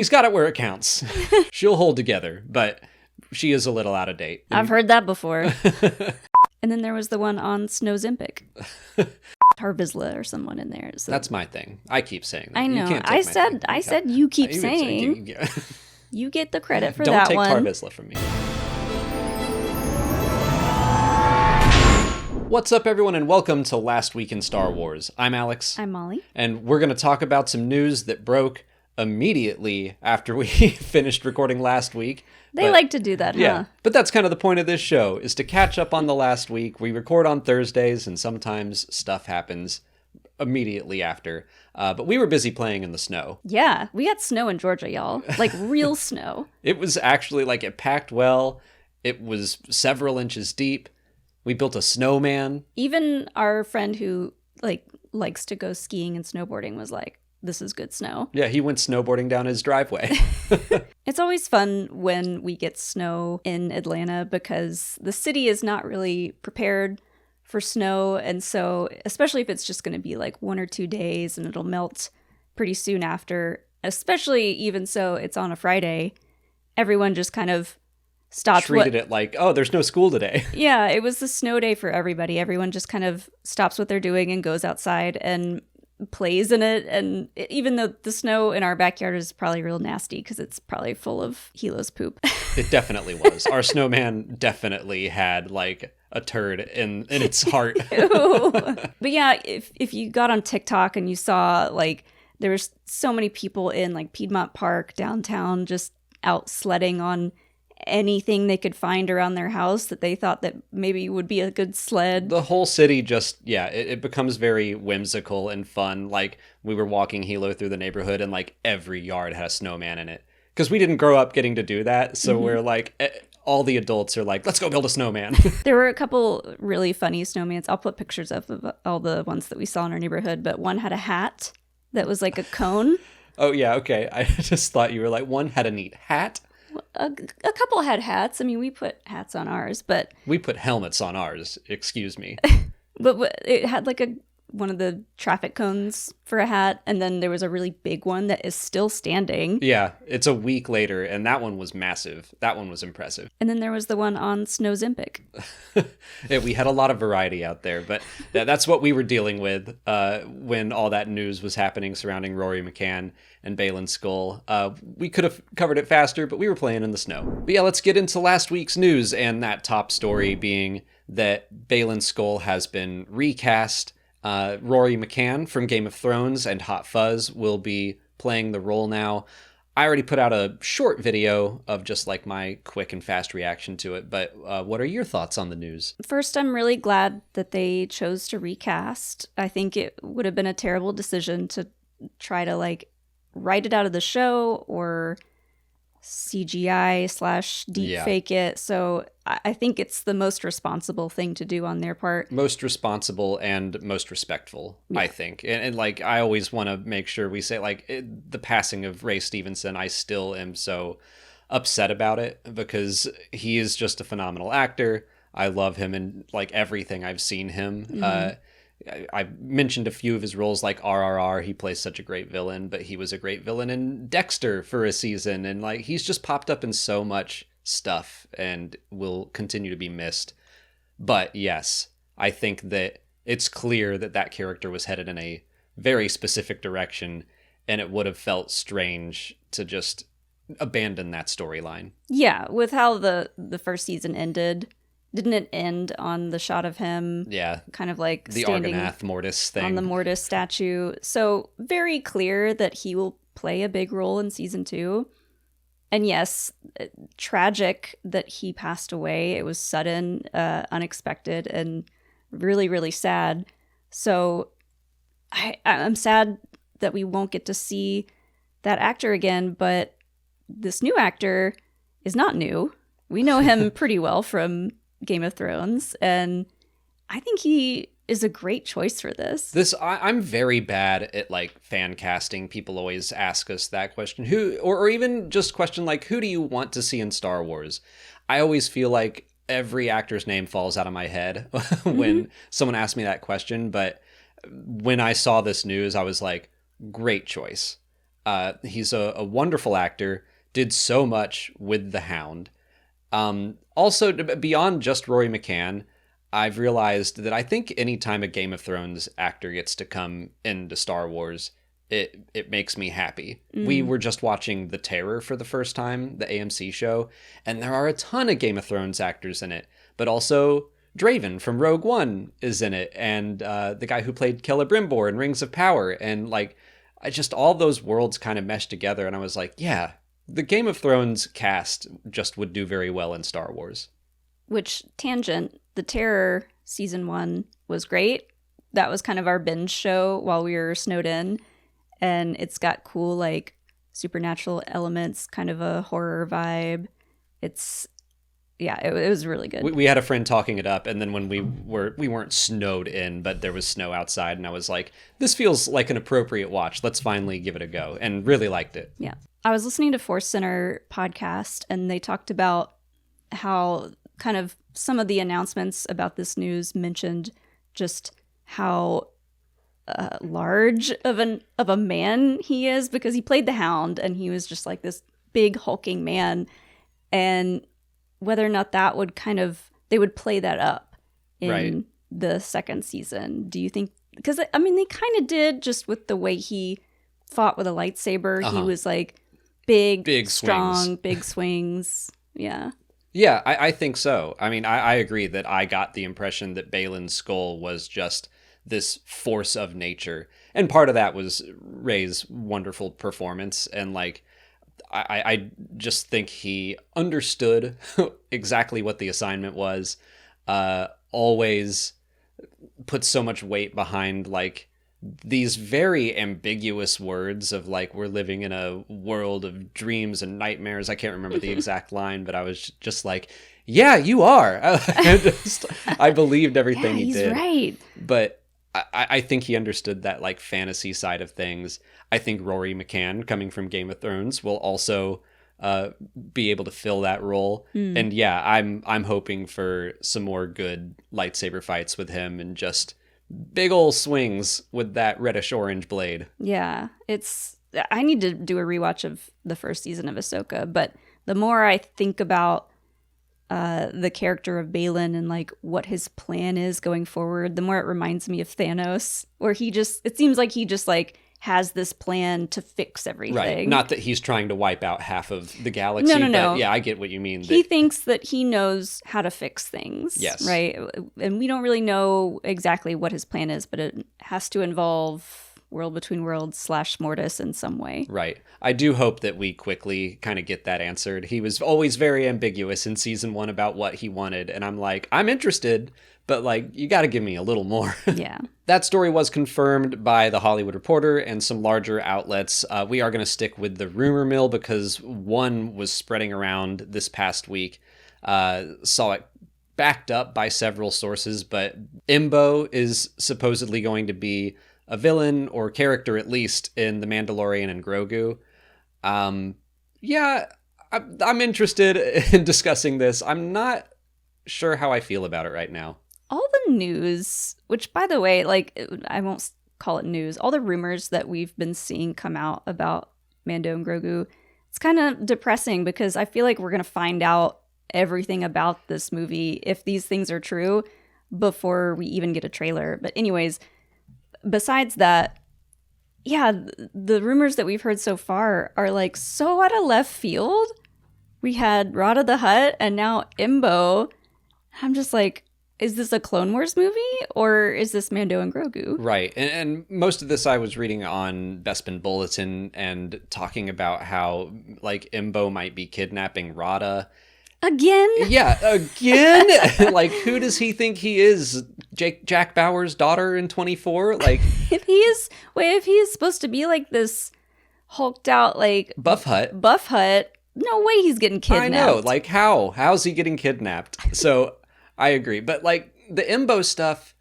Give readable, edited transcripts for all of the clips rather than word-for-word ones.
She's got it where it counts. She'll hold together, but she is a little out of date. I've heard that before. And then there was the one on Snowzimpic. Harvizla or someone in there. So. That's my thing. I keep saying that. I know. I said you keep saying. You get the credit for that one. Don't take Harvizla from me. What's up, everyone, and welcome to Last Week in Star Wars. I'm Alex. I'm Molly. And we're going to talk about some news that broke immediately after we finished recording last week. They like to do that, yeah, huh? But that's kind of the point of this show, is to catch up on the last week. We record on Thursdays, and sometimes stuff happens immediately after. But we were busy playing in the snow. Yeah, we got snow in Georgia, y'all. Like, real snow. It was actually, it packed well. It was several inches deep. We built a snowman. Even our friend who, likes to go skiing and snowboarding was like, this is good snow. Yeah, he went snowboarding down his driveway. It's always fun when we get snow in Atlanta because the city is not really prepared for snow. And so, especially if it's just going to be 1 or 2 days and it'll melt pretty soon after, especially even so it's on a Friday, everyone just kind of stopped. Treated it like, oh, there's no school today. Yeah, it was the snow day for everybody. Everyone just kind of stops what they're doing and goes outside and plays in it. And even though the snow in our backyard is probably real nasty because it's probably full of Hilo's poop. It definitely was. Our snowman definitely had a turd in its heart. But yeah, if you got on TikTok and you saw there was so many people in Piedmont Park downtown just out sledding on anything they could find around their house that they thought that maybe would be a good sled. The whole city just, it becomes very whimsical and fun. We were walking Hilo through the neighborhood and every yard had a snowman in it. Because we didn't grow up getting to do that. So we're all the adults are let's go build a snowman. There were a couple really funny snowmans. I'll put pictures of all the ones that we saw in our neighborhood. But one had a hat that was like a cone. Oh, yeah. Okay. I just thought you were one had a neat hat. A couple had hats. I mean, we put hats on ours, but... We put helmets on ours, excuse me. But it had one of the traffic cones for a hat, and then there was a really big one that is still standing. Yeah, it's a week later, and that one was massive. That one was impressive. And then there was the one on Snowzimpic. Yeah, we had a lot of variety out there, but that's what we were dealing with when all that news was happening surrounding Rory McCann and Baylan Skoll. We could have covered it faster, but we were playing in the snow. But yeah, let's get into last week's news, and that top story being that Baylan Skoll has been recast. Rory McCann from Game of Thrones and Hot Fuzz will be playing the role now. I already put out a short video of just my quick and fast reaction to it, but what are your thoughts on the news? First, I'm really glad that they chose to recast. I think it would have been a terrible decision to try to write it out of the show or CGI / deep fake it. So I think it's the most responsible thing to do on their part. Most responsible and most respectful, I think. And I always want to make sure we say the passing of Ray Stevenson, I still am so upset about it because he is just a phenomenal actor. I love him in everything I've seen him. Mm-hmm. I mentioned a few of his roles like RRR. He plays such a great villain, but he was a great villain in Dexter for a season. And he's just popped up in so much stuff and will continue to be missed. But yes, I think that it's clear that that character was headed in a very specific direction, and it would have felt strange to just abandon that storyline. Yeah, with how the first season ended. Didn't it end on the shot of him? Yeah. Kind of the standing Argonath Mortis thing. On the Mortis statue. So very clear that he will play a big role in season 2. And yes, tragic that he passed away. It was sudden, unexpected, and really, really sad. So I'm sad that we won't get to see that actor again, but this new actor is not new. We know him pretty well from Game of Thrones, and I think he is a great choice for this. I'm very bad at fan casting. People always ask us that question, who or even just question who do you want to see in Star Wars? I always feel every actor's name falls out of my head when someone asks me that question, but when I saw this news, I was great choice. He's a wonderful actor, did so much with the Hound. Also, beyond just Rory McCann, I've realized that I think anytime a Game of Thrones actor gets to come into Star Wars, it makes me happy. We were just watching The Terror for the first time, the AMC show, and there are a ton of Game of Thrones actors in it, but also Draven from Rogue One is in it, and the guy who played Celebrimbor in Rings of Power, and like, I just, all those worlds kind of meshed together, and I was like, yeah, the Game of Thrones cast just would do very well in Star Wars. Which, tangent, The Terror season 1 was great. That was kind of our binge show while we were snowed in. And it's got cool, like, supernatural elements, kind of a horror vibe. It's, yeah, it was really good. We had a friend talking it up, and then when we weren't snowed in, but there was snow outside, and I was like, this feels like an appropriate watch. Let's finally give it a go, and really liked it. Yeah. I was listening to Force Center podcast, and they talked about how kind of some of the announcements about this news mentioned just how large of a man he is, because he played the Hound, and he was just like this big hulking man, and whether or not that would they would play that up in the second season. Do you think? Because I mean, they kind of did, just with the way he fought with a lightsaber. He was like big strong swings. Big swings. Yeah, I think so. I mean, I agree that I got the impression that Baylan Skoll was just this force of nature, and part of that was Rey's wonderful performance, and like, I just think he understood exactly what the assignment was. Always put so much weight behind like these very ambiguous words of like, we're living in a world of dreams and nightmares. I can't remember the exact line, but I was just like, yeah, you are. I believed everything he did. Right. But I think he understood that like fantasy side of things. I think Rory McCann, coming from Game of Thrones, will also be able to fill that role. And yeah, I'm hoping for some more good lightsaber fights with him, and just big ol' swings with that reddish orange blade. Yeah, I need to do a rewatch of the first season of Ahsoka, but the more I think about the character of Baylan and like what his plan is going forward, the more it reminds me of Thanos, where it seems like he just like has this plan to fix everything. Right. Not that he's trying to wipe out half of the galaxy. No. But yeah, I get what you mean. He thinks that he knows how to fix things. Yes. Right. And we don't really know exactly what his plan is, but it has to involve World Between Worlds / Mortis in some way. Right. I do hope that we quickly kind of get that answered. He was always very ambiguous in season 1 about what he wanted. And I'm like, I'm interested, but like, you got to give me a little more. Yeah. That story was confirmed by The Hollywood Reporter and some larger outlets. We are going to stick with the rumor mill because one was spreading around this past week. Saw it backed up by several sources, but Embo is supposedly going to be a villain or character, at least, in The Mandalorian and Grogu. Yeah, I'm interested in discussing this. I'm not sure how I feel about it right now. All the news, which, by the way, like, I won't call it news, all the rumors that we've been seeing come out about Mando and Grogu, it's kind of depressing because I feel like we're going to find out everything about this movie, if these things are true, before we even get a trailer. But anyways, besides that, yeah, the rumors that we've heard so far are like so out of left field. We had Rada the Hutt and now Embo. I'm just like, is this a Clone Wars movie or is this Mando and Grogu? Right. And most of this I was reading on Bespin Bulletin and talking about how like Embo might be kidnapping Rada. Again? Yeah, again? Like, who does he think he is? Jack Bauer's daughter in 24? Like, if he is supposed to be like this hulked out, like Buff Hutt, no way he's getting kidnapped. I know, like, how's he getting kidnapped? So I agree, but like the Embo stuff,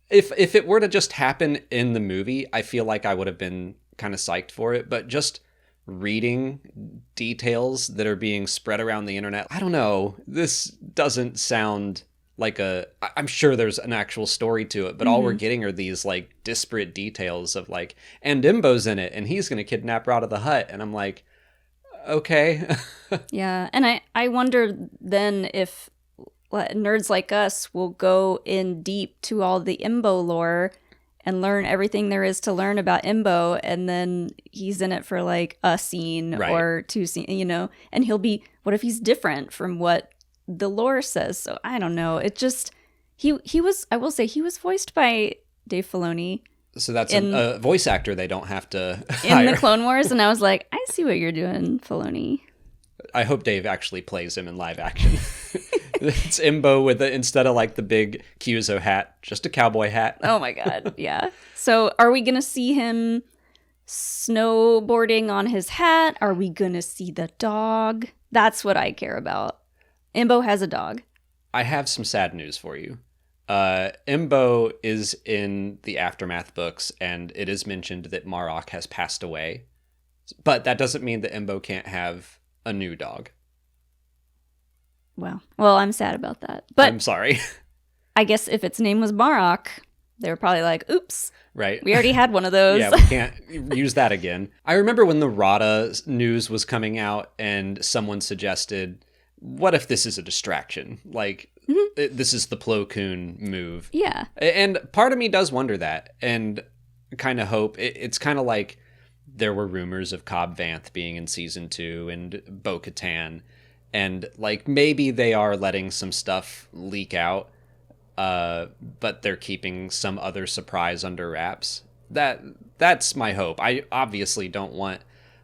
if it were to just happen in the movie, I feel like I would have been kind of psyched for it, but just reading details that are being spread around the internet, I don't know, this doesn't sound I'm sure there's an actual story to it, but all we're getting are these like disparate details of like, and Embo's in it and he's going to kidnap her out of the hut. And I'm like, okay. Yeah. And I wonder then if nerds like us will go in deep to all the Embo lore and learn everything there is to learn about Embo, and then he's in it for like a scene or 2 scenes, you know, and what if he's different from what the lore says? So I don't know. It just, I will say he was voiced by Dave Filoni. So that's a voice actor they don't have to hire. In the Clone Wars, and I was like, I see what you're doing, Filoni. I hope Dave actually plays him in live action. It's Embo with instead of like the big Kyuzo hat, just a cowboy hat. Oh my god, yeah. So are we gonna see him snowboarding on his hat? Are we gonna see the dog? That's what I care about. Embo has a dog. I have some sad news for you. Embo is in the Aftermath books, and it is mentioned that Marok has passed away. But that doesn't mean that Embo can't have a new dog. Well, I'm sad about that. But I'm sorry. I guess if its name was Marok, they were probably like, oops. Right. We already had one of those. Yeah, we can't use that again. I remember when the Rada news was coming out and someone suggested, what if this is a distraction? Like, this is the Plo Koon move. Yeah. And part of me does wonder that and kind of hope. It's kind of like there were rumors of Cobb Vanth being in season 2 and Bo-Katan. And like maybe they are letting some stuff leak out, but they're keeping some other surprise under wraps. That's my hope. I obviously don't want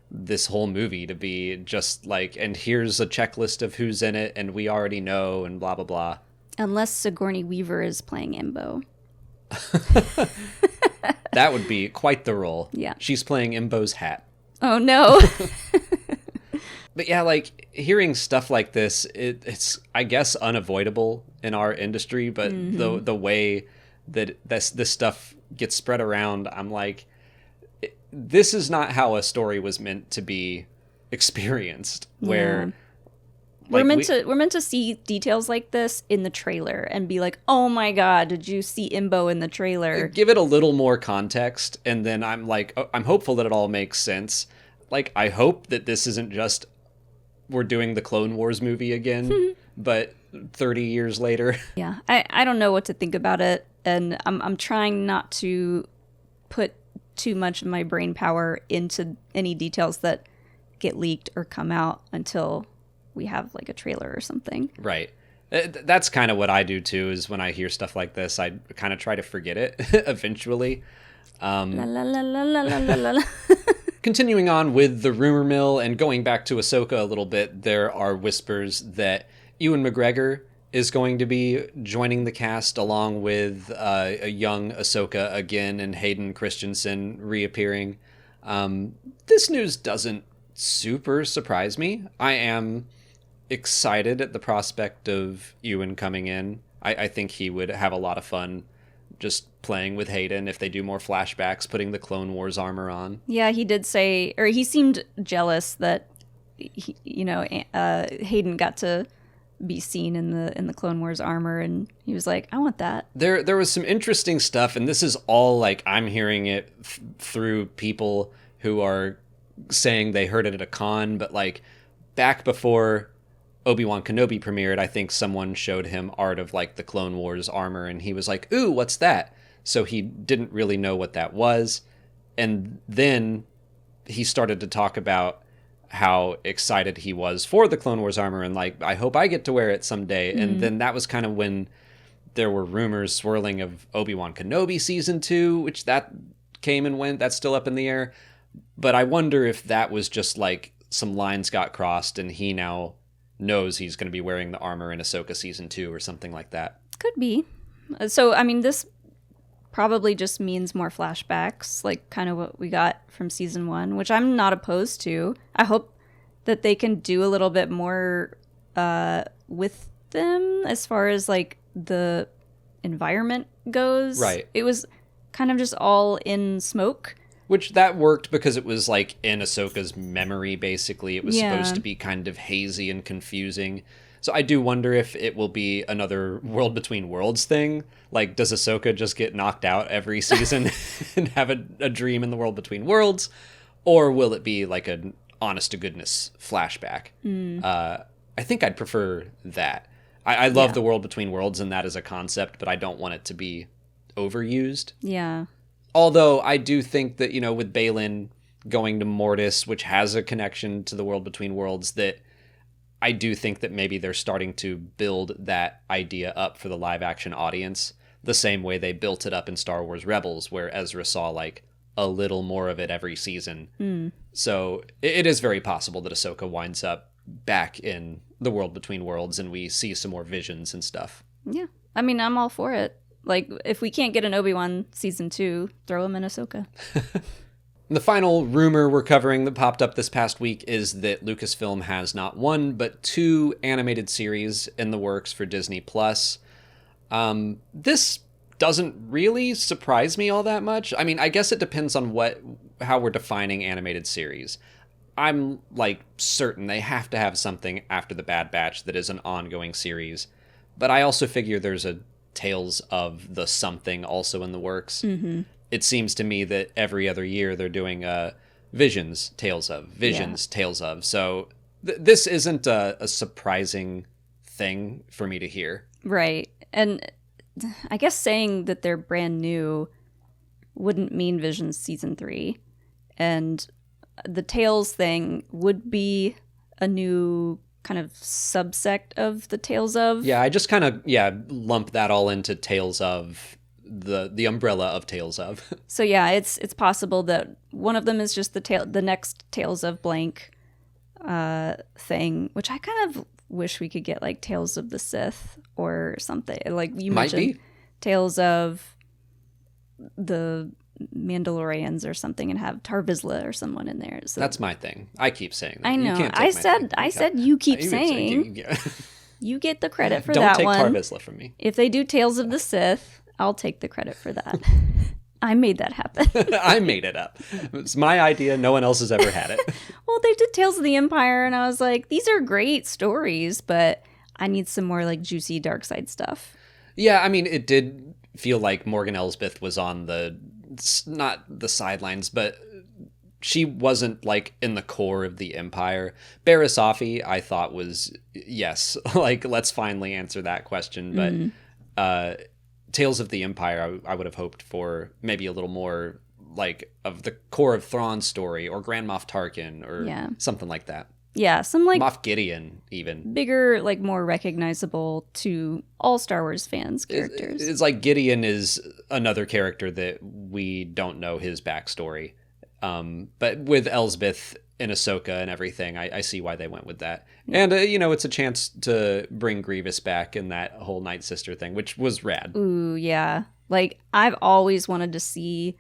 this whole movie to be just like, and here's a checklist of who's in it, and we already know, and blah blah blah. Unless Sigourney Weaver is playing Embo. That would be quite the role. Yeah. She's playing Embo's hat. Oh no. But yeah, like hearing stuff like this, it's I guess unavoidable in our industry, but the way that this stuff gets spread around, I'm like, this is not how a story was meant to be experienced. Where we're meant to see details like this in the trailer and be like, oh my god, did you see Embo in the trailer? Give it a little more context, and then I'm like, I'm hopeful that it all makes sense. Like, I hope that this isn't just we're doing the Clone Wars movie again, but 30 years later. Yeah, I don't know what to think about it, and I'm trying not to put too much of my brain power into any details that get leaked or come out until we have like a trailer or something. Right. That's kind of what I do too, is when I hear stuff like this, I kind of try to forget it eventually. La la la la la la la la. Continuing on with the rumor mill and going back to Ahsoka a little bit, there are whispers that Ewan McGregor is going to be joining the cast along with a young Ahsoka again and Hayden Christensen reappearing. This news doesn't super surprise me. I am excited at the prospect of Ewan coming in. I think he would have a lot of fun just playing with Hayden if they do more flashbacks, putting the Clone Wars armor on. Yeah, he did say, or he seemed jealous that Hayden got to be seen in the Clone Wars armor, and he was like, I want that. There was some interesting stuff, and this is all like I'm hearing it through people who are saying they heard it at a con, but like back before Obi-Wan Kenobi premiered, I think someone showed him art of like the Clone Wars armor, and he was like, ooh, what's that? So he didn't really know what that was. And then he started to talk about how excited he was for the Clone Wars armor and like, I hope I get to wear it someday. And then that was kind of when there were rumors swirling of Obi-Wan Kenobi season 2, which that came and went. That's still up in the air. But I wonder if that was just like some lines got crossed and he now knows he's going to be wearing the armor in Ahsoka season 2 or something like that. Could be. So, I mean, this probably just means more flashbacks, like kind of what we got from season 1, which I'm not opposed to. I hope that they can do a little bit more with them as far as like the environment goes. Right. It was kind of just all in smoke. Which that worked because it was like in Ahsoka's memory, basically. It was supposed to be kind of hazy and confusing. So I do wonder if it will be another World Between Worlds thing. Like, does Ahsoka just get knocked out every season and have a dream in the World Between Worlds? Or will it be like an honest-to-goodness flashback? I think I'd prefer that. I love the World Between Worlds and that as a concept, but I don't want it to be overused. Yeah. Although I do think that, with Baylan going to Mortis, which has a connection to the World Between Worlds, that I do think that maybe they're starting to build that idea up for the live action audience the same way they built it up in Star Wars Rebels, where Ezra saw like a little more of it every season. So it is very possible that Ahsoka winds up back in the World Between Worlds and we see some more visions and stuff. Yeah. I mean, I'm all for it. Like, if we can't get an Obi-Wan season 2, throw him in Ahsoka. The final rumor we're covering that popped up this past week is that Lucasfilm has not one, but 2 animated series in the works for Disney+. This doesn't really surprise me all that much. I mean, I guess it depends on how we're defining animated series. I'm, certain they have to have something after The Bad Batch that is an ongoing series. But I also figure there's a Tales of the something also in the works. Mm-hmm. It seems to me that every other year they're doing Visions, Tales of, Visions, Tales of. So this isn't a surprising thing for me to hear. Right. And I guess saying that they're brand new wouldn't mean Visions Season 3. And the Tales thing would be a new kind of subsect of the Tales of. Yeah, I just kind of, lump that all into Tales of, the umbrella of Tales of. So yeah, it's possible that one of them is just the next Tales of blank thing, which I kind of wish we could get like Tales of the Sith or something. Like you mentioned, Tales of the Mandalorians or something, and have Tar Vizsla or someone in there. So that's my thing. I keep saying that. I know. I said you keep saying. You get the credit for that one. Don't take Tar Vizsla from me. If they do Tales of the Sith, I'll take the credit for that. I made that happen. I made it up. It's my idea. No one else has ever had it. Well, they did Tales of the Empire, and I was like, these are great stories, but I need some more like juicy dark side stuff. Yeah, I mean, it did feel like Morgan Elsbeth was on not the sidelines, but she wasn't like in the core of the Empire. Barriss Offee, I thought was, yes, like let's finally answer that question. But Tales of the Empire, I would have hoped for maybe a little more like of the core of Thrawn's story, or Grand Moff Tarkin, or something like that. Yeah, some like Moff Gideon, even bigger, like more recognizable to all Star Wars fans characters. It's like Gideon is another character that we don't know his backstory. But with Elsbeth and Ahsoka and everything, I see why they went with that. And, it's a chance to bring Grievous back in that whole Night Sister thing, which was rad. Ooh, yeah. Like, I've always wanted to see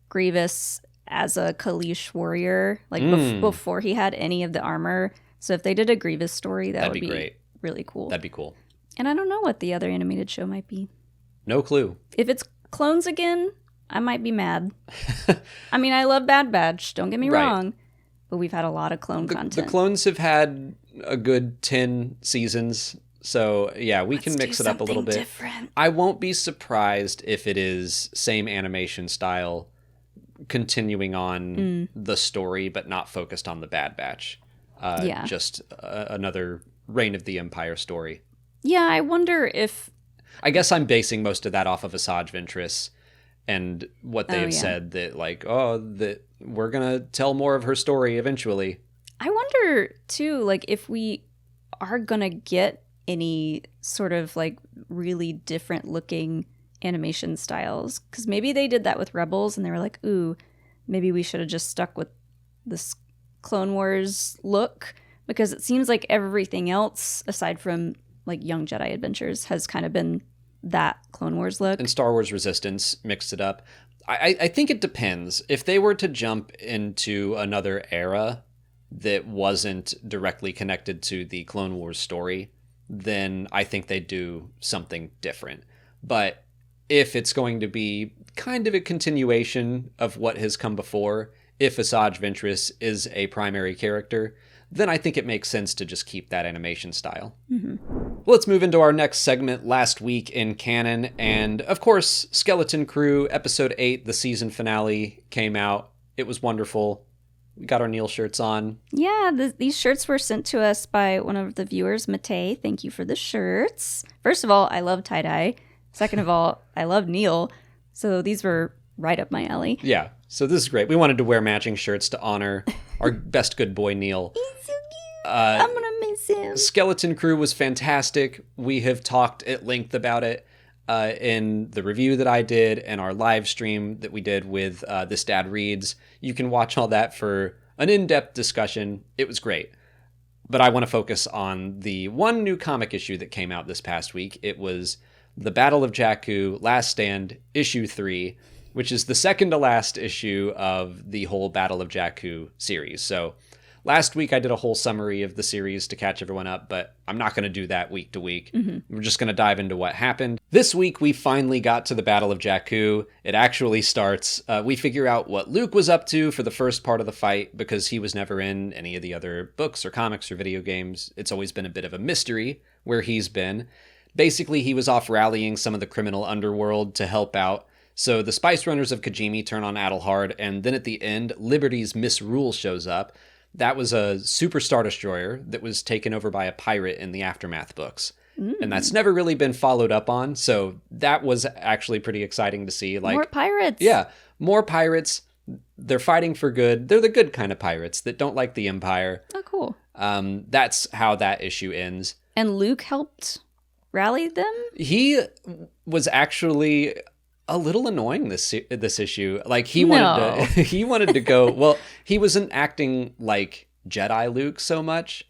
Grievous as a Kaleesh warrior, like before he had any of the armor. So if they did a Grievous story, that would be great. Really cool. That'd be cool. And I don't know what the other animated show might be. No clue. If it's clones again, I might be mad. I mean, I love Bad Batch, don't get me wrong, but we've had a lot of clone content. The clones have had a good 10 seasons, so yeah, Let's can mix it up a little bit. Different. I won't be surprised if it is same animation style, continuing on the story, but not focused on the Bad Batch. Just another Reign of the Empire story. Yeah, I wonder if... I guess I'm basing most of that off of Asajj Ventress and what they have said, that that we're going to tell more of her story eventually. I wonder, too, like if we are going to get any sort of like really different looking animation styles, because maybe they did that with Rebels and they were like, ooh, maybe we should have just stuck with this Clone Wars look, because it seems like everything else aside from like Young Jedi Adventures has kind of been that Clone Wars look. And Star Wars Resistance mixed it up. I think it depends. If they were to jump into another era that wasn't directly connected to the Clone Wars story, then I think they'd do something different. But if it's going to be kind of a continuation of what has come before, if Asajj Ventress is a primary character, then I think it makes sense to just keep that animation style. Well, let's move into our next segment, Last Week in Canon. And of course, Skeleton Crew, episode 8, the season finale, came out. It was wonderful. We got our Neil shirts on. Yeah, these shirts were sent to us by one of the viewers, Matei. Thank you for the shirts. First of all, I love tie-dye. Second of all, I love Neil. So these were right up my alley. Yeah, so this is great. We wanted to wear matching shirts to honor our best good boy, Neil. He's so cute. I'm going to miss him. Skeleton Crew was fantastic. We have talked at length about it in the review that I did and our live stream that we did with This Dad Reads. You can watch all that for an in-depth discussion. It was great. But I want to focus on the one new comic issue that came out this past week. It was The Battle of Jakku, Last Stand, issue 3, which is the second to last issue of the whole Battle of Jakku series. So last week I did a whole summary of the series to catch everyone up, but I'm not going to do that week to week. We're just going to dive into what happened. This week we finally got to the Battle of Jakku. It actually starts. We figure out what Luke was up to for the first part of the fight because he was never in any of the other books or comics or video games. It's always been a bit of a mystery where he's been. Basically, he was off rallying some of the criminal underworld to help out. So the Spice Runners of Kajimi turn on Adelhard, and then at the end, Liberty's Misrule shows up. That was a super Star Destroyer that was taken over by a pirate in the Aftermath books. And that's never really been followed up on, so that was actually pretty exciting to see. Like, more pirates. Yeah, more pirates. They're fighting for good. They're the good kind of pirates that don't like the Empire. Oh, cool. That's how that issue ends. And Luke helped rally them? He was actually a little annoying this issue. Like he wanted to go. Well, he wasn't acting like Jedi Luke so much.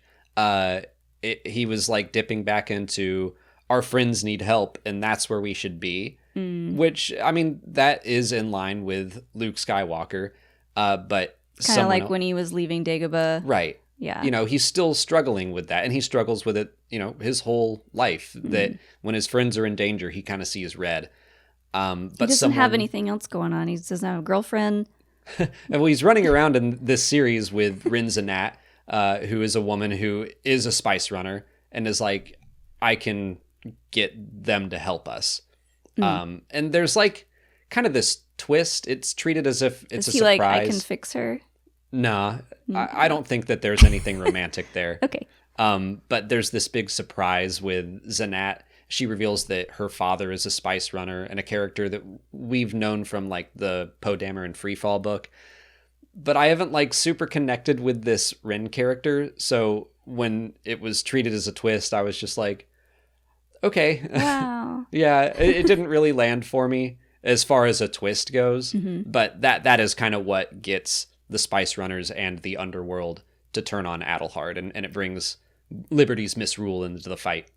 He was like dipping back into our friends need help, and that's where we should be. Which, I mean, that is in line with Luke Skywalker. But kind of like when he was leaving Dagobah. Right. Yeah. You know, he's still struggling with that, and he struggles with it, you know, his whole life. That when his friends are in danger, he kind of sees red. But he doesn't have anything else going on. He doesn't have a girlfriend. And well, he's running around in this series with Rin Zanat, who is a woman who is a spice runner and is like, I can get them to help us. And there's like kind of this twist. It's treated as if it's a surprise. Like, I can fix her? Nah, I don't think that there's anything romantic there. Okay. But there's this big surprise with Zanat. She reveals that her father is a spice runner and a character that we've known from like the Poe Dameron and Freefall book. But I haven't like super connected with this Rin character. So when it was treated as a twist, I was just like, okay. Wow. Yeah, it didn't really land for me as far as a twist goes. But that is kind of what gets the Spice Runners and the Underworld to turn on Adelhard, and it brings Liberty's Misrule into the fight.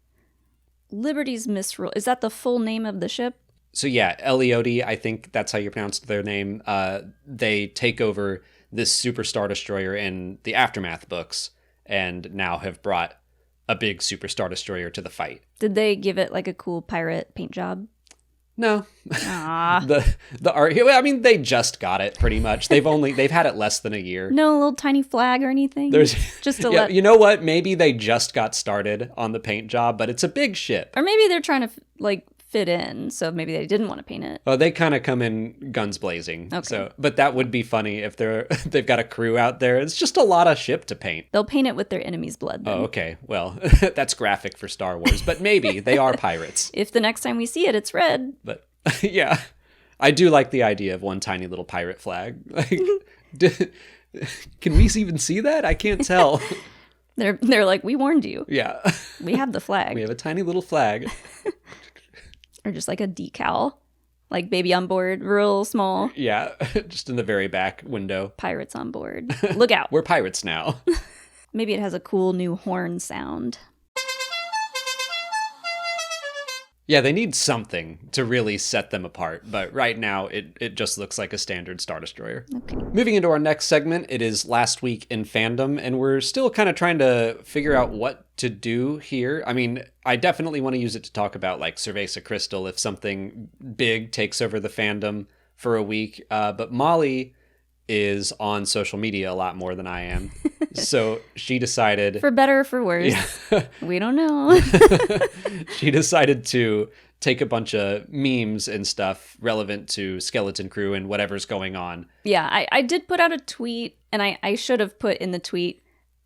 Liberty's Misrule. Is that the full name of the ship? So yeah, Eliodi, I think that's how you pronounce their name. They take over this Super Star Destroyer in the Aftermath books, and now have brought a big Super Star Destroyer to the fight. Did they give it like a cool pirate paint job? No. Aww. the art. I mean, they just got it pretty much. They've had it less than a year. No little tiny flag or anything. There's just to you know what? Maybe they just got started on the paint job, but it's a big ship. Or maybe they're trying to like fit in, so maybe they didn't want to paint it. Oh, they kind of come in guns blazing. Okay. So, but that would be funny if they've got a crew out there. It's just a lot of ship to paint. They'll paint it with their enemy's blood. Then. Oh, okay. Well, that's graphic for Star Wars, but maybe they are pirates. If the next time we see it, it's red. But yeah, I do like the idea of one tiny little pirate flag. Like, can we even see that? I can't tell. They're like, we warned you. Yeah. We have the flag. We have a tiny little flag. Or just like a decal. Like baby on board, real small. Yeah, just in the very back window. Pirates on board. Look out. We're pirates now. Maybe it has a cool new horn sound. Yeah, they need something to really set them apart, but right now it just looks like a standard Star Destroyer. Okay. Moving into our next segment, it is Last Week in Fandom, and we're still kind of trying to figure out what to do here. I mean, I definitely want to use it to talk about like Cerveza Crystal if something big takes over the fandom for a week, but Molly is on social media a lot more than I am. So she decided, For better or for worse. Yeah. We don't know. She decided to take a bunch of memes and stuff relevant to Skeleton Crew and whatever's going on. Yeah, I did put out a tweet, and I should have put in the tweet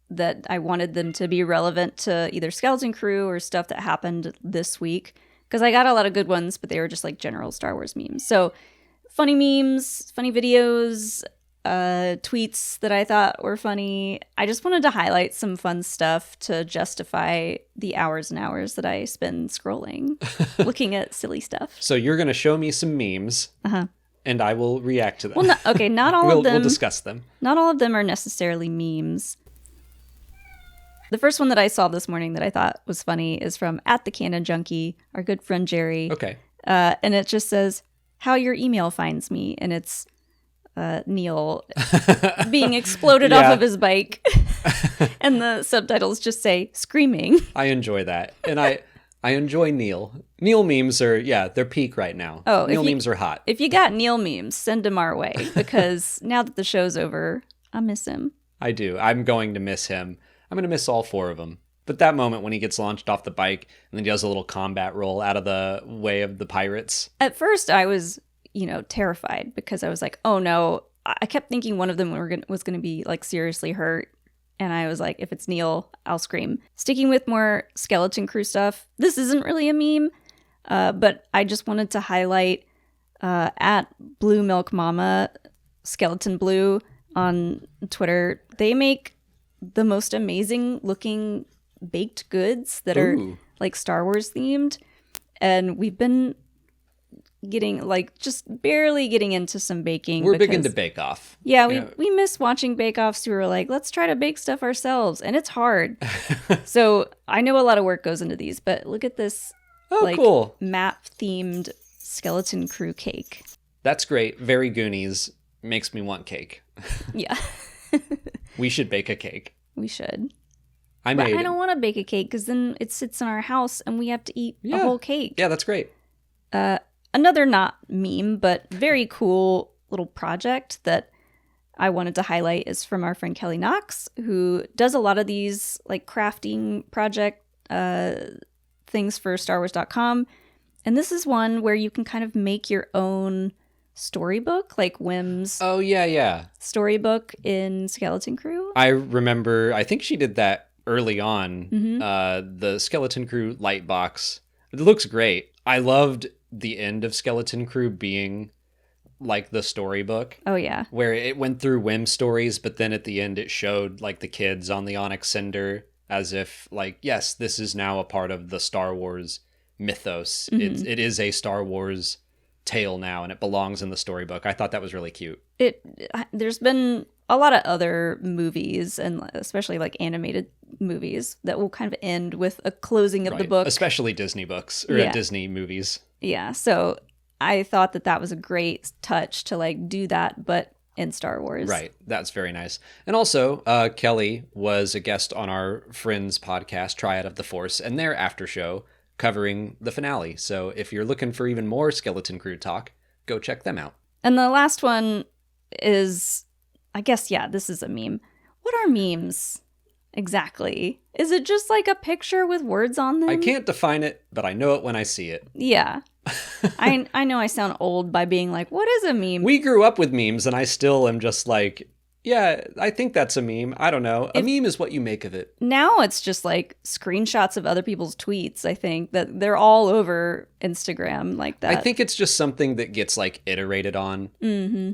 that I wanted them to be relevant to either Skeleton Crew or stuff that happened this week. Because I got a lot of good ones, but they were just like general Star Wars memes. So funny memes, funny videos, tweets that I thought were funny. I just wanted to highlight some fun stuff to justify the hours and hours that I spend scrolling, looking at silly stuff. So you're going to show me some memes, and I will react to them. Well, not all of them. We'll discuss them. Not all of them are necessarily memes. The first one that I saw this morning that I thought was funny is from @theCanonJunkie, our good friend Jerry. Okay. And it just says, "How your email finds me," and it's Neil being exploded off of his bike. And the subtitles just say, "Screaming." I enjoy that. And I enjoy Neil. Neil memes are, they're peak right now. Oh, Neil memes are hot. If you got Neil memes, send them our way, because now that the show's over, I miss him. I do. I'm going to miss him. I'm going to miss all 4 of them. But that moment when he gets launched off the bike and then he does a little combat roll out of the way of the pirates. At first, I was, terrified, because I was like, oh no. I kept thinking one of them was going to be like seriously hurt. And I was like, if it's Neil, I'll scream. Sticking with more Skeleton Crew stuff, this isn't really a meme, but I just wanted to highlight at Blue Milk Mama, Skeleton Blue on Twitter. They make the most amazing looking baked goods that are like Star Wars themed. And we've been getting just barely getting into some baking. We're big into Bake Off. Yeah, we miss watching Bake Offs. We were like, let's try to bake stuff ourselves. And it's hard. So I know a lot of work goes into these, but look at this cool map themed Skeleton Crew cake. That's great. Very Goonies. Makes me want cake. Yeah. We should bake a cake. We should. I don't want to bake a cake, because then it sits in our house and we have to eat a whole cake. Yeah, that's great. Another not meme, but very cool little project that I wanted to highlight is from our friend Kelly Knox, who does a lot of these like crafting project things for StarWars.com. And this is one where you can kind of make your own storybook, like Whim's storybook in Skeleton Crew. I remember, I think she did that early on, the Skeleton Crew light box. It looks great. I loved the end of Skeleton Crew being like the storybook. Oh, yeah. Where it went through Whim stories, but then at the end it showed like the kids on the Onyx Cinder as if like, yes, this is now a part of the Star Wars mythos. It is a Star Wars tale now, and it belongs in the storybook. I thought that was really cute. There's been a lot of other movies, and especially like animated movies, that will kind of end with a closing of the book. Especially Disney books or Disney movies. Yeah, so I thought that was a great touch to like do that, but in Star Wars. Right, that's very nice. And also, Kelly was a guest on our Friends podcast, Triad of the Force, and their after show covering the finale. So if you're looking for even more Skeleton Crew talk, go check them out. And the last one is, I guess, this is a meme. What are memes exactly? Is it just like a picture with words on them? I can't define it, but I know it when I see it. Yeah. I know I sound old by being like, what is a meme? We grew up with memes, and I still am just like, yeah, I think that's a meme. I don't know. A meme is what you make of it. Now it's just like screenshots of other people's tweets, I think, that they're all over Instagram like that. I think it's just something that gets like iterated on. Mm-hmm.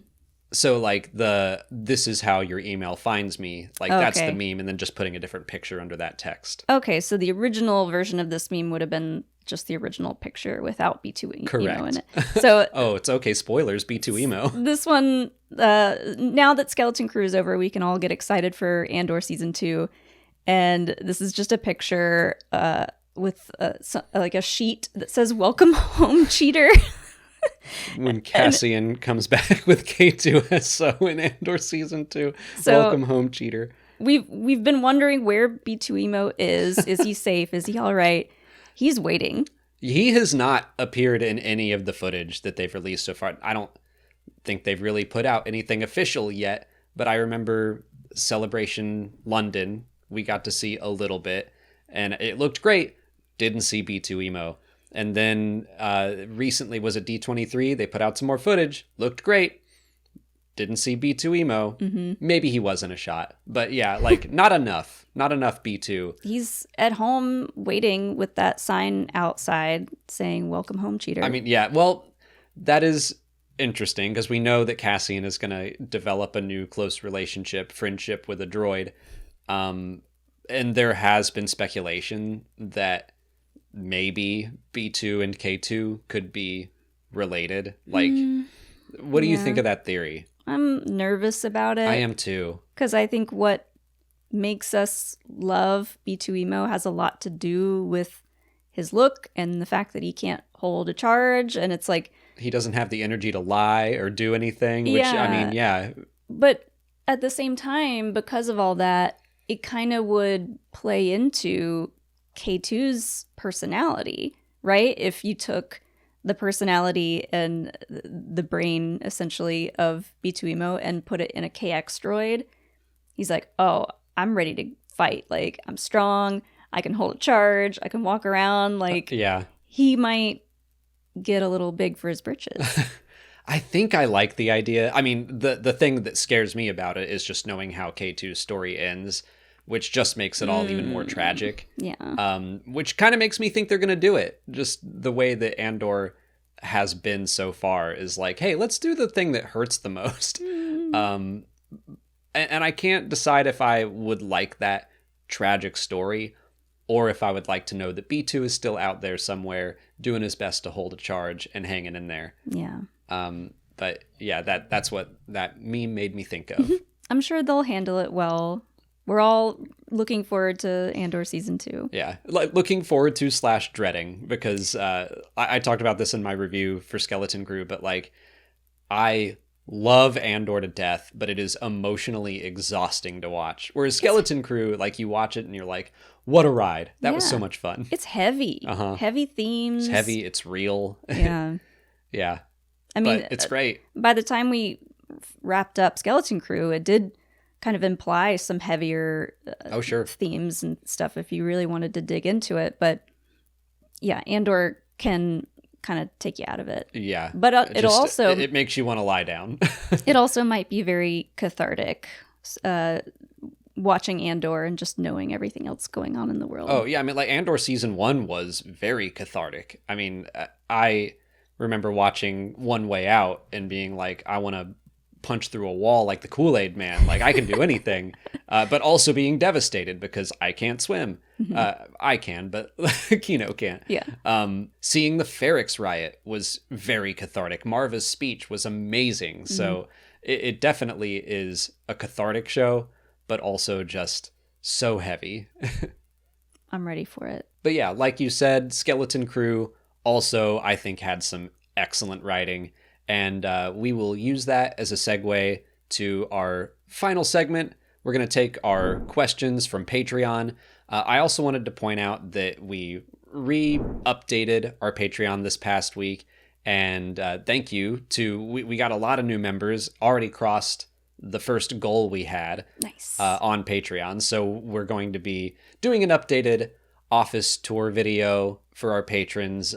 So like this is how your email finds me. Like that's the meme, and then just putting a different picture under that text. Okay, so the original version of this meme would have been just the original picture without B2 emo in it. So oh, it's okay. Spoilers, B2 emo. This one, now that Skeleton Crew is over, we can all get excited for Andor Season 2. And this is just a picture with like a sheet that says, "Welcome home, cheater." When Cassian comes back with K2SO in Andor Season 2. So, welcome home, cheater. We've been wondering where B2 emo is. Is he safe? Is he all right? He's waiting. He has not appeared in any of the footage that they've released so far. think they've really put out anything official yet, but I remember Celebration London, we got to see a little bit, and it looked great. Didn't see B2 Emo. And then recently was at D23, they put out some more footage, looked great. Didn't see B2 Emo. Mm-hmm. Maybe he wasn't a shot. But yeah, like not enough. Not enough B2. He's at home waiting with that sign outside saying, "Welcome home, cheater." I mean, yeah, well, that is interesting because we know that Cassian is going to develop a new close relationship, friendship with a droid. And there has been speculation that maybe B2 and K2 could be related. Like, what do you think of that theory? I'm nervous about it. I am too. Because I think what makes us love B2 Emo has a lot to do with his look and the fact that he can't hold a charge. And it's like... he doesn't have the energy to lie or do anything, which, I mean, yeah. But at the same time, because of all that, it kind of would play into K2's personality, right? If you took the personality and the brain, essentially, of B2 Emo and put it in a KX droid, he's like, oh, I'm ready to fight. Like, I'm strong. I can hold a charge. I can walk around. Like, he might get a little big for his britches. I think I like the idea. I mean, the thing that scares me about it is just knowing how K2's story ends, which just makes it all even more tragic. Yeah. Which kind of makes me think they're going to do it. Just the way that Andor has been so far is like, hey, let's do the thing that hurts the most. And I can't decide if I would like that tragic story or if I would like to know that B2 is still out there somewhere doing his best to hold a charge and hanging in there. Yeah. But yeah, that's what that meme made me think of. I'm sure they'll handle it well. We're all looking forward to Andor Season 2. Yeah, looking forward to / dreading, because I talked about this in my review for Skeleton Crew, but like, I love Andor to death, but it is emotionally exhausting to watch. Whereas Skeleton Crew, like, you watch it and you're like, what a ride. That was so much fun. It's heavy. Heavy themes. It's heavy. It's real. Yeah. Yeah. I mean, but it's great. By the time we wrapped up Skeleton Crew, it did kind of imply some heavier themes and stuff if you really wanted to dig into it. But yeah, Andor can kind of take you out of it. Yeah. But it makes you want to lie down. It also might be very cathartic watching Andor and just knowing everything else going on in the world. Oh, yeah. I mean, like, Andor Season 1 was very cathartic. I mean, I remember watching One Way Out and being like, I want to punch through a wall like the Kool-Aid Man. Like, I can do anything. But also being devastated because I can't swim. I can, but Kino can't. Yeah. Seeing the Ferrix riot was very cathartic. Marva's speech was amazing. So it definitely is a cathartic show, but also just so heavy. I'm ready for it. But yeah, like you said, Skeleton Crew also, I think, had some excellent writing. And we will use that as a segue to our final segment. We're going to take our questions from Patreon. I also wanted to point out that we re-updated our Patreon this past week. And thank you to, we got a lot of new members, already crossed the first goal we had on Patreon. So we're going to be doing an updated office tour video for our patrons.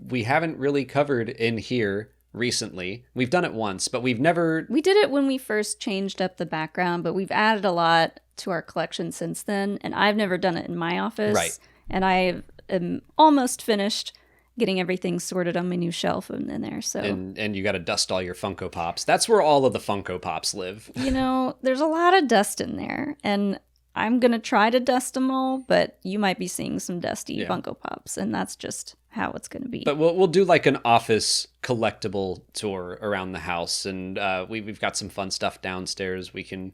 We haven't really covered in here recently. We've done it once, but we've never... We did it when we first changed up the background, but we've added a lot to our collection since then, and I've never done it in my office. Right. And I am almost finished getting everything sorted on my new shelf in there. So and you got to dust all your Funko Pops. That's where all of the Funko Pops live. You know, there's a lot of dust in there, and I'm going to try to dust them all, but you might be seeing some dusty Funko Pops, and that's just how it's going to be. But we'll do like an office collectible tour around the house, and we've got some fun stuff downstairs. We can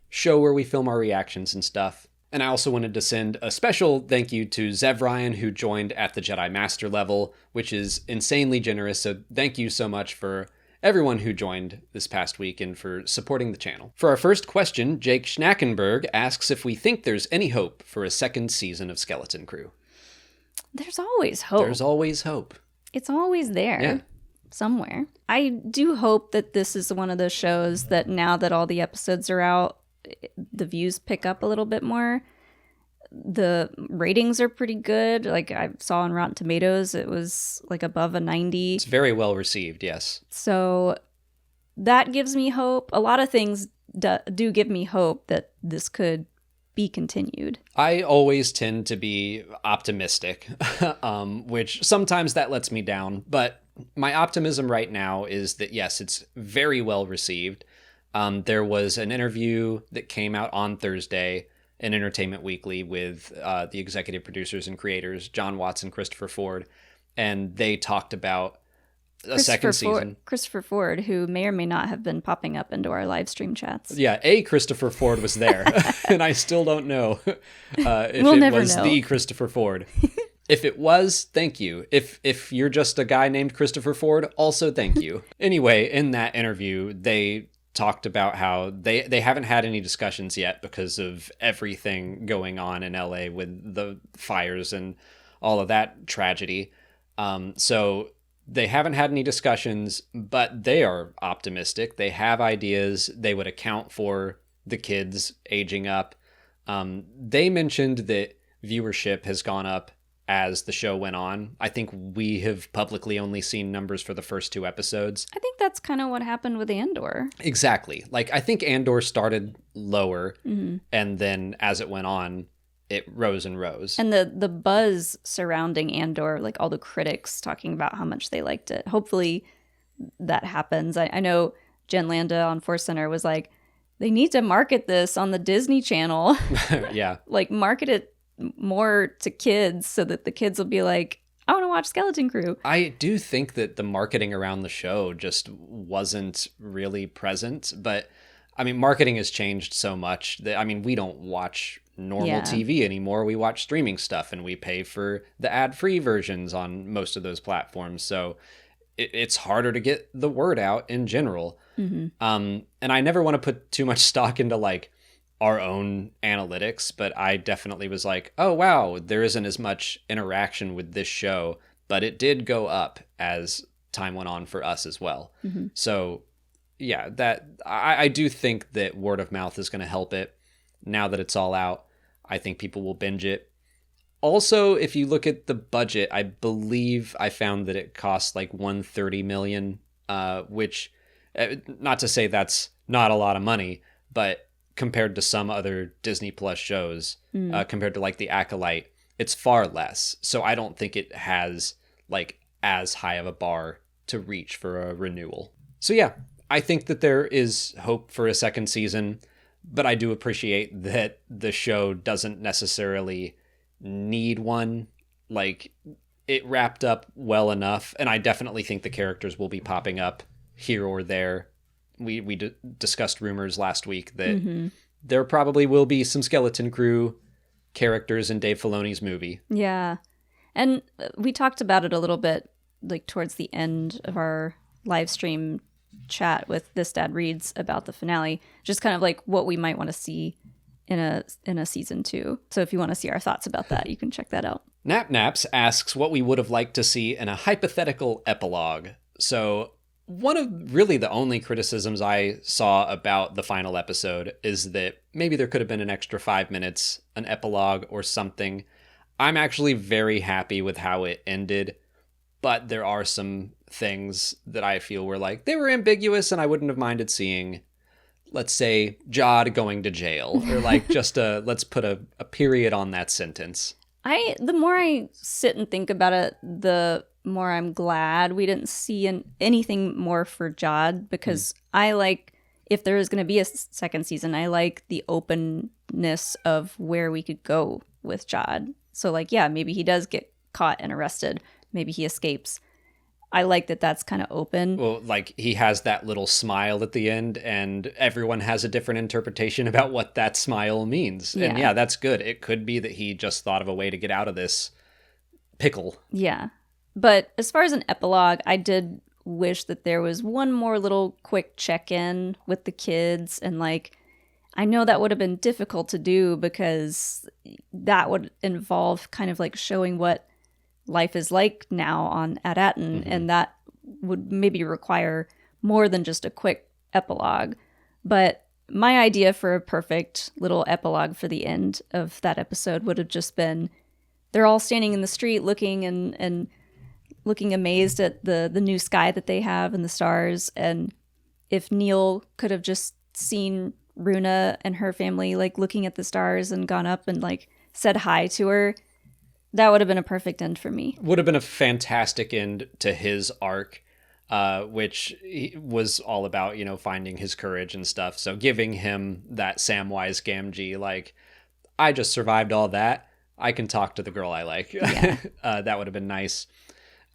show where we film our reactions and stuff. And I also wanted to send a special thank you to Zev Ryan, who joined at the Jedi Master level, which is insanely generous. So thank you so much for everyone who joined this past week and for supporting the channel. For our first question, Jake Schnackenberg asks if we think there's any hope for a second season of Skeleton Crew. There's always hope. There's always hope. It's always there. Yeah. somewhere. I do hope that this is one of those shows that now that all the episodes are out, the views pick up a little bit more. The ratings are pretty good. Like I saw on Rotten Tomatoes, it was like above a 90. It's very well received, yes. So that gives me hope. A lot of things do give me hope that this could be continued. I always tend to be optimistic, which sometimes that lets me down. But my optimism right now is that, yes, it's very well received. There was an interview that came out on Thursday in Entertainment Weekly with the executive producers and creators, John Watts and Christopher Ford, and they talked about a second season. Christopher Ford, who may or may not have been popping up into our live stream chats. Yeah, Christopher Ford was there, and I still don't know if we'll it was know. the Christopher Ford. If it was, thank you. If you're just a guy named Christopher Ford, also thank you. Anyway, in that interview, they talked about how they haven't had any discussions yet because of everything going on in LA with the fires and all of that tragedy. So they haven't had any discussions, but they are optimistic. They have ideas. They would account for the kids aging up. They mentioned that viewership has gone up as the show went on. I think we have publicly only seen numbers for the first 2 episodes. I think that's kind of what happened with Andor. Exactly. Like, I think Andor started lower, and then as it went on, it rose and rose. And the buzz surrounding Andor, like all the critics talking about how much they liked it. Hopefully that happens. I know Jen Landa on Force Center was like, they need to market this on the Disney Channel. Yeah. Like, market it more to kids so that the kids will be like, I want to watch Skeleton Crew. I do think that the marketing around the show just wasn't really present, but I mean, marketing has changed so much that, I mean, we don't watch normal TV anymore. We watch streaming stuff and we pay for the ad-free versions on most of those platforms. So it's harder to get the word out in general. And I never want to put too much stock into like our own analytics, but I definitely was like, oh, wow, there isn't as much interaction with this show, but it did go up as time went on for us as well. So yeah, that I do think that word of mouth is going to help it. Now that it's all out, I think people will binge it. Also, if you look at the budget, I believe I found that it costs like $130 million, which, not to say that's not a lot of money, but compared to some other Disney Plus shows, compared to like The Acolyte, it's far less. So I don't think it has like as high of a bar to reach for a renewal. So yeah, I think that there is hope for a second season, but I do appreciate that the show doesn't necessarily need one. Like, it wrapped up well enough, and I definitely think the characters will be popping up here or there. We discussed rumors last week that there probably will be some Skeleton Crew characters in Dave Filoni's movie. Yeah. And we talked about it a little bit like towards the end of our live stream chat with This Dad Reads about the finale, just kind of like what we might want to see in a season 2. So if you want to see our thoughts about that, you can check that out. Naps asks what we would have liked to see in a hypothetical epilogue. So one of really the only criticisms I saw about the final episode is that maybe there could have been an extra 5 minutes, an epilogue or something. I'm actually very happy with how it ended, but there are some things that I feel were like, they were ambiguous and I wouldn't have minded seeing, let's say, Jod going to jail, or like just let's put a period on that sentence. The more I sit and think about it, the more I'm glad we didn't see anything more for Jod, because I like, if there is going to be a second season, I like the openness of where we could go with Jod. So like, yeah, maybe he does get caught and arrested. Maybe he escapes. I like that that's kind of open. Well, like, he has that little smile at the end, and everyone has a different interpretation about what that smile means. Yeah. And yeah, that's good. It could be that he just thought of a way to get out of this pickle. Yeah. But as far as an epilogue, I did wish that there was one more little quick check-in with the kids. And like, I know that would have been difficult to do because that would involve kind of like showing what life is like now at Aten, and that would maybe require more than just a quick epilogue. But my idea for a perfect little epilogue for the end of that episode would have just been they're all standing in the street looking and looking amazed at the new sky that they have and the stars. And if Neil could have just seen Runa and her family like looking at the stars and gone up and like said hi to her, that would have been a perfect end for me. Would have been a fantastic end to his arc, which was all about, you know, finding his courage and stuff. So giving him that Samwise Gamgee, like, I just survived all that. I can talk to the girl I like. Yeah. That would have been nice.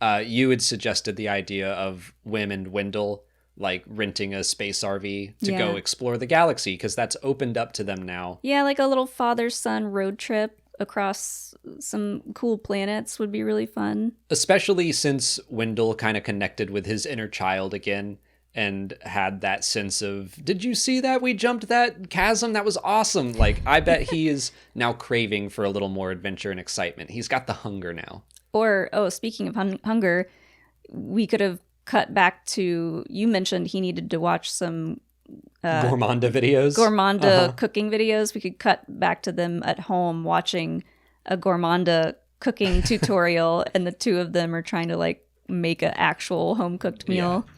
You had suggested the idea of Wim and Wendell like renting a space RV to go explore the galaxy, because that's opened up to them now. Yeah, like a little father-son road trip across some cool planets would be really fun. Especially since Wendell kind of connected with his inner child again and had that sense of, did you see that? We jumped that chasm. That was awesome. Like, I bet he is now craving for a little more adventure and excitement. He's got the hunger now. Or, speaking of hunger, we could have cut back to, you mentioned he needed to watch some Gourmanda videos. Cooking videos. We could cut back to them at home watching a Gourmanda cooking tutorial, and the two of them are trying to like make an actual home cooked meal. Yeah.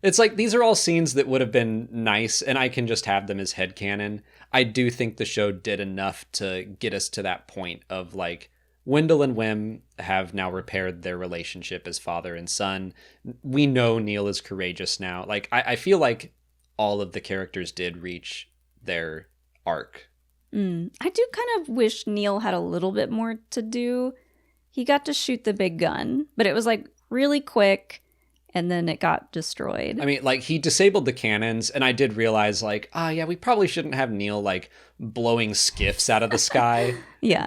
It's like, these are all scenes that would have been nice, and I can just have them as headcanon. I do think the show did enough to get us to that point of like, Wendell and Wim have now repaired their relationship as father and son. We know Neil is courageous now. Like, I feel like all of the characters did reach their arc. I do kind of wish Neil had a little bit more to do. He got to shoot the big gun, but it was like really quick, and then it got destroyed. I mean, like, he disabled the cannons, and I did realize, like, we probably shouldn't have Neil, like, blowing skiffs out of the sky,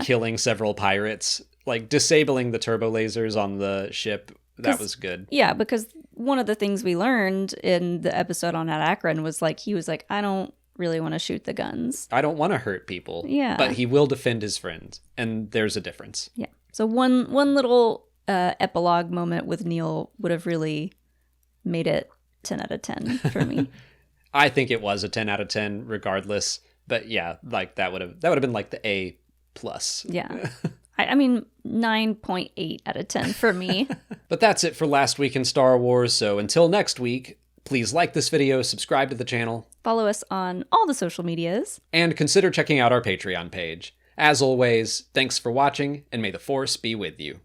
killing several pirates, like, disabling the turbo lasers on the ship. That was good. Yeah, because one of the things we learned in the episode on Ad Akron was, like, he was like, I don't really want to shoot the guns. I don't want to hurt people. Yeah. But he will defend his friends, and there's a difference. Yeah. So one little epilogue moment with Neil would have really made it 10 out of 10 for me. I think it was a 10 out of 10 regardless. But yeah, like that would have been like the A+. Yeah. I mean, 9.8 out of 10 for me. But that's it for last week in Star Wars. So until next week, please like this video, subscribe to the channel. Follow us on all the social medias. And consider checking out our Patreon page. As always, thanks for watching, and may the Force be with you.